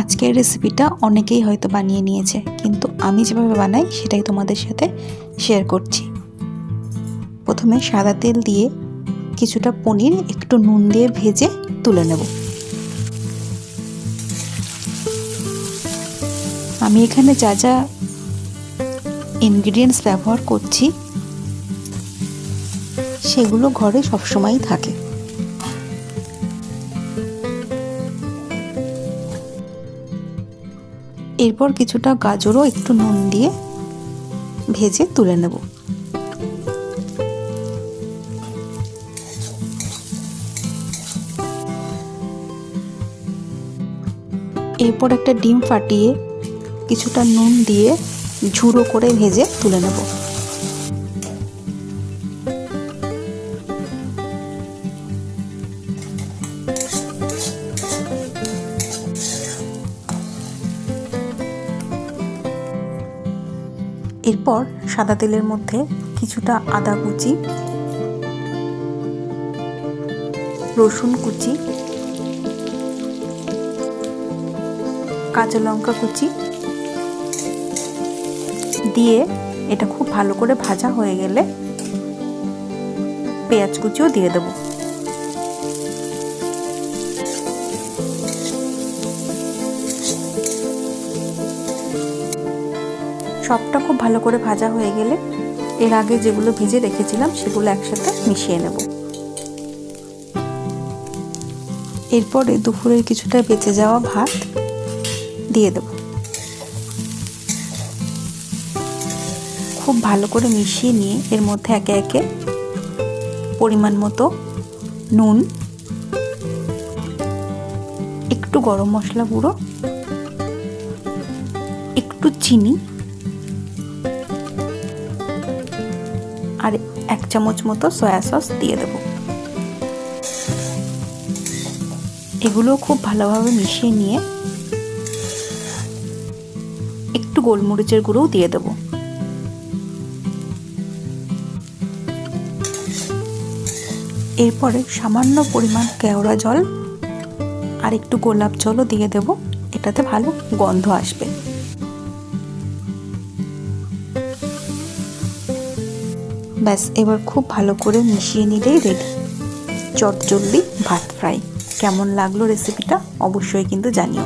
আজকের রেসিপিটা অনেকেই হয়তো বানিয়ে নিয়েছে, কিন্তু আমি যেভাবে বানাই সেটাই তোমাদের সাথে শেয়ার করছি। প্রথমে সাদা তেল দিয়ে কিছুটা পনির একটু নুন দিয়ে ভেজে তুলে নেব। আমি এখানে যা যা ইনগ্রিডিয়েন্টস ব্যবহার করছি সেগুলো ঘরে সবসময়ই থাকে। এরপর কিছুটা গাজরও একটু নুন দিয়ে ভেজে তুলে নেব। এরপর একটা ডিম ফাটিয়ে কিছুটা নুন দিয়ে ঝুড়ো করে ভেজে তুলে নেব। এরপর সাদা তেলের মধ্যে কিছুটা আদা কুচি, রসুন কুচি, কাঁচা লঙ্কা কুচি দিয়ে এটা খুব ভালো করে ভাজা হয়ে গেলে পেঁয়াজ কুচিও দিয়ে দেব। সবটা খুব ভালো করে ভাজা হয়ে গেলে এর আগে যেগুলো ভেজে রেখেছিলাম সেগুলো একসাথে মিশিয়ে নেব। এরপরে দুপুরের কিছুটা বেঁচে যাওয়া ভাত দিয়ে দেব। খুব ভালো করে মিশিয়ে নিয়ে এর মধ্যে একে একে পরিমাণ মতো নুন, একটু গরম মশলা গুঁড়ো, একটু চিনি আর 1 চামচ মতো সয়া সস দিয়ে দেব। এগুলো খুব ভালোভাবে মিশিয়ে নিয়ে একটু গোলমরিচের গুঁড়োও দিয়ে দেব। এরপরে সামান্য পরিমাণ কেওড়া জল আর একটু গোলাপ জলও দিয়ে দেব, এটাতে ভালো গন্ধ আসবে। ব্যাস, এবার খুব ভালো করে মিশিয়ে নিলেই রেডি চটজলদি ভাত ফ্রাই। কেমন লাগলো রেসিপিটা অবশ্যই কিন্তু জানিও।